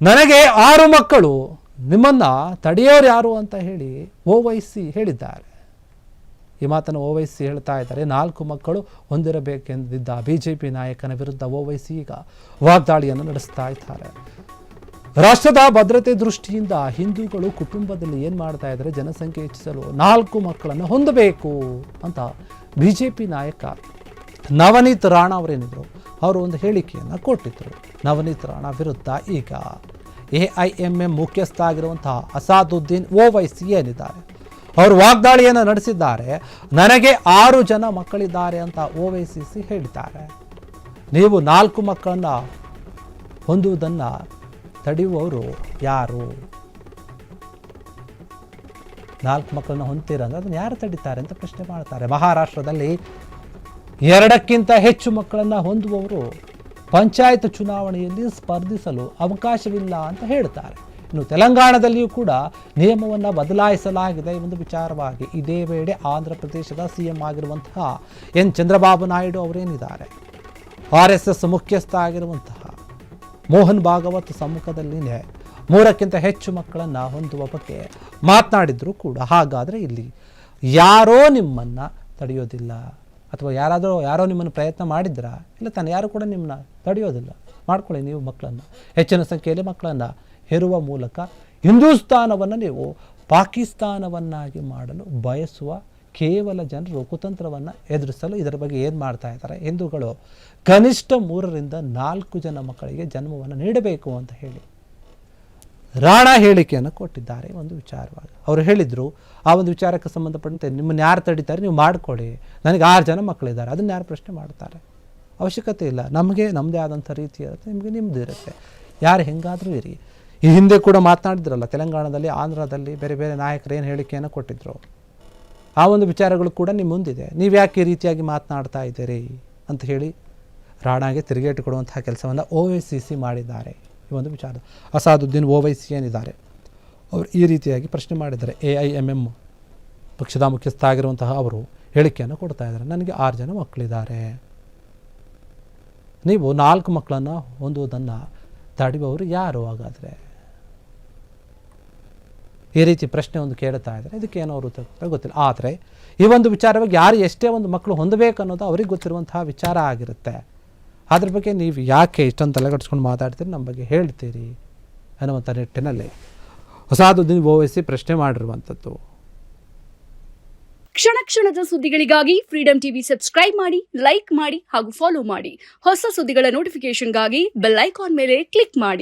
ನನಗೆ 6 ಮಕ್ಕಳು, ನಿಮ್ಮನ್ನು ತಡೆಯೋರು ಯಾರು ಅಂತ ಹೇಳಿ ಓವೈಸಿ ಹೇಳಿದ್ದಾರೆ. ಈ ಮಾತನ್ನು ಓವೈಸಿ ಹೇಳ್ತಾ ಇದ್ದಾರೆ. 4 ಮಕ್ಕಳು ಹೊಂದಿರಬೇಕೆಂದಿದ್ದ ಬಿಜೆಪಿ ನಾಯಕನ ವಿರುದ್ಧ ಓವೈಸಿ ಈಗ ವಾಗ್ದಾಳಿಯನ್ನು ನಡೆಸ್ತಾ ಇದ್ದಾರೆ. ರಾಷ್ಟ್ರದ ಭದ್ರತೆ ದೃಷ್ಟಿಯಿಂದ ಹಿಂದೂಗಳು ಕುಟುಂಬದಲ್ಲಿ ಏನು ಮಾಡ್ತಾ ಇದ್ದಾರೆ, ಜನಸಂಖ್ಯೆ ಹೆಚ್ಚಿಸಲು 4 ಮಕ್ಕಳನ್ನು ಹೊಂದಬೇಕು ಅಂತ ಬಿಜೆಪಿ ನಾಯಕ ನವನೀತ್ ರಾಣಾ ಅವರೇನಿದ್ರು ಅವರು ಒಂದು ಹೇಳಿಕೆಯನ್ನು ಕೊಟ್ಟಿದ್ದರು. ನವನೀತ್ ರಾಣಾ ವಿರುದ್ಧ ಈಗ AIMM ಮುಖ್ಯಸ್ಥ ಆಗಿರುವಂತಹ ಅಸಾದುದ್ದೀನ್ ಓವೈಸಿ ಏನಿದ್ದಾರೆ ಅವರು ವಾಗ್ದಾಳಿಯನ್ನು ನಡೆಸಿದ್ದಾರೆ. ನನಗೆ 6 ಜನ ಮಕ್ಕಳಿದ್ದಾರೆ ಅಂತ ಓವೈಸಿ ಹೇಳಿದ್ದಾರೆ. ನೀವು 4 ಮಕ್ಕಳನ್ನು ಹೊಂದುವುದನ್ನು ತಡೆಯುವವರು ಯಾರು? 4 ಮಕ್ಕಳನ್ನು ಹೊಂದ್ತೀರಂದ್ರೆ ಅದನ್ನು ಯಾರು ತಡೀತಾರೆ ಅಂತ ಪ್ರಶ್ನೆ ಮಾಡ್ತಾರೆ. ಮಹಾರಾಷ್ಟ್ರದಲ್ಲಿ 2ಕ್ಕಿಂತ ಹೆಚ್ಚು ಮಕ್ಕಳನ್ನು ಹೊಂದುವವರು ಪಂಚಾಯತ್ ಚುನಾವಣೆಯಲ್ಲಿ ಸ್ಪರ್ಧಿಸಲು ಅವಕಾಶವಿಲ್ಲ ಅಂತ ಹೇಳ್ತಾರೆ. ಇನ್ನು ತೆಲಂಗಾಣದಲ್ಲಿಯೂ ಕೂಡ ನಿಯಮವನ್ನು ಬದಲಾಯಿಸಲಾಗಿದೆ. ಈ ಒಂದು ವಿಚಾರವಾಗಿ ಇದೇ ವೇಳೆ ಆಂಧ್ರ ಪ್ರದೇಶದ CM ಆಗಿರುವಂತಹ ಎನ್ ಚಂದ್ರಬಾಬು ನಾಯ್ಡು ಅವರೇನಿದ್ದಾರೆ, RSS ಮುಖ್ಯಸ್ಥ ಆಗಿರುವಂತಹ ಮೋಹನ್ ಭಾಗವತ್ ಸಮ್ಮುಖದಲ್ಲಿನೇ 3ಕ್ಕಿಂತ ಹೆಚ್ಚು ಮಕ್ಕಳನ್ನು ಹೊಂದುವ ಬಗ್ಗೆ ಮಾತನಾಡಿದ್ರು ಕೂಡ. ಹಾಗಾದರೆ ಇಲ್ಲಿ ಯಾರೋ ನಿಮ್ಮನ್ನು ತಡೆಯೋದಿಲ್ಲ, ಅಥವಾ ಯಾರೋ ನಿಮ್ಮನ್ನು ಪ್ರಯತ್ನ ಮಾಡಿದ್ರಾ? ಇಲ್ಲ ತಾನೆ, ಯಾರು ಕೂಡ ನಿಮ್ಮನ್ನ ತಡೆಯೋದಿಲ್ಲ. ಮಾಡ್ಕೊಳ್ಳಿ ನೀವು ಮಕ್ಕಳನ್ನು, ಹೆಚ್ಚಿನ ಸಂಖ್ಯೆಯಲ್ಲಿ ಮಕ್ಕಳನ್ನು ಹೆರುವ ಮೂಲಕ ಹಿಂದೂಸ್ತಾನವನ್ನು ನೀವು ಪಾಕಿಸ್ತಾನವನ್ನಾಗಿ ಮಾಡಲು ಬಯಸುವ ಕೇವಲ ಜನರು ಕುತಂತ್ರವನ್ನು ಎದುರಿಸಲು ಇದರ ಬಗ್ಗೆ ಏನು ಮಾಡ್ತಾ ಇದ್ದಾರೆ? ಹಿಂದೂಗಳು ಕನಿಷ್ಠ 3ರಿಂದ 4 ಜನ ಮಕ್ಕಳಿಗೆ ಜನ್ಮವನ್ನು ನೀಡಬೇಕು ಅಂತ ಹೇಳಿ ರಾಣಾ ಹೇಳಿಕೆಯನ್ನು ಕೊಟ್ಟಿದ್ದಾರೆ. ಒಂದು ವಿಚಾರವಾಗಿ ಅವರು ಹೇಳಿದರು, ಆ ಒಂದು ವಿಚಾರಕ್ಕೆ ಸಂಬಂಧಪಟ್ಟಂತೆ ನಿಮ್ಮನ್ನು ಯಾರು ತಡೀತಾರೆ, ನೀವು ಮಾಡಿಕೊಡಿ, ನನಗೆ 6 ಜನ ಮಕ್ಕಳಿದ್ದಾರೆ, ಅದನ್ನು ಯಾರು ಪ್ರಶ್ನೆ ಮಾಡ್ತಾರೆ? ಅವಶ್ಯಕತೆ ಇಲ್ಲ. ನಮಗೆ ನಮ್ಮದೇ ಆದಂಥ ರೀತಿ ಇರುತ್ತೆ, ನಿಮಗೆ ನಿಮ್ಮದು ಇರುತ್ತೆ, ಯಾರು ಹೆಂಗಾದರೂ ಇರಿ. ಈ ಹಿಂದೆ ಕೂಡ ಮಾತನಾಡಿದ್ರಲ್ಲ, ತೆಲಂಗಾಣದಲ್ಲಿ ಆಂಧ್ರದಲ್ಲಿ ಬೇರೆ ಬೇರೆ ನಾಯಕರು ಏನು ಹೇಳಿಕೆಯನ್ನು ಕೊಟ್ಟಿದ್ರು, ಆ ಒಂದು ವಿಚಾರಗಳು ಕೂಡ ನಿಮ್ಮ ಮುಂದಿದೆ. ನೀವು ಯಾಕೆ ಈ ರೀತಿಯಾಗಿ ಮಾತನಾಡ್ತಾ ಇದ್ದೀರಿ ಅಂತ ಹೇಳಿ ರಾಣಾಗೆ ತಿರುಗೇಟು ಕೊಡುವಂತಹ ಕೆಲಸವನ್ನು OIC ಮಾಡಿದ್ದಾರೆ. ಈ ಒಂದು ವಿಚಾರ ಅಸಾದುದ್ದೀನ್ ಓವೈಸಿ ಏನಿದ್ದಾರೆ ಅವರು ಈ ರೀತಿಯಾಗಿ ಪ್ರಶ್ನೆ ಮಾಡಿದ್ದಾರೆ. AIMM ಪಕ್ಷದ ಮುಖ್ಯಸ್ಥ ಆಗಿರುವಂತಹ ಅವರು ಹೇಳಿಕೆಯನ್ನು ಕೊಡ್ತಾ ಇದ್ದಾರೆ. ನನಗೆ 6 ಜನ ಮಕ್ಕಳಿದ್ದಾರೆ, ನೀವು 4 ಮಕ್ಕಳನ್ನು ಹೊಂದುವುದನ್ನು ತಡೆಯುವವರು ಯಾರು? ಹಾಗಾದರೆ ಈ ರೀತಿ ಪ್ರಶ್ನೆ ಒಂದು ಕೇಳ್ತಾ ಇದ್ದಾರೆ. ಇದಕ್ಕೆ ಏನೋ ಅವರು ಗೊತ್ತಿಲ್ಲ. ಆದರೆ ಈ ಒಂದು ವಿಚಾರವಾಗಿ ಯಾರು ಎಷ್ಟೇ ಒಂದು ಮಕ್ಕಳು ಹೊಂದಬೇಕು ಅನ್ನೋದು ಅವ್ರಿಗೆ ಗೊತ್ತಿರುವಂತಹ ವಿಚಾರ ಆಗಿರುತ್ತೆ. ಅದ್ರ ಬಗ್ಗೆ ನೀವು ಯಾಕೆ ಇಷ್ಟೊಂದು ತಲೆಗಡಿಸ್ಕೊಂಡು ಮಾತಾಡ್ತೀರಿ, ನಮ್ಮ ಬಗ್ಗೆ ಹೇಳ್ತೀರಿ ಅನ್ನುವಂಥ ನಿಟ್ಟಿನಲ್ಲಿ ಅಸಾದುದ್ದೀನ್ ಓವೈಸಿ ಪ್ರಶ್ನೆ ಮಾಡಿರುವಂಥದ್ದು. ಕ್ಷಣ ಕ್ಷಣದ ಸುದ್ದಿಗಳಿಗಾಗಿ ಫ್ರೀಡಂ ಟಿವಿ ಸಬ್ಸ್ಕ್ರೈಬ್ ಮಾಡಿ, ಲೈಕ್ ಮಾಡಿ ಹಾಗೂ ಫಾಲೋ ಮಾಡಿ. ಹೊಸ ಸುದ್ದಿಗಳ ನೋಟಿಫಿಕೇಶನ್ಗಾಗಿ ಬೆಲ್ ಐಕಾನ್ ಮೇಲೆ ಕ್ಲಿಕ್ ಮಾಡಿ.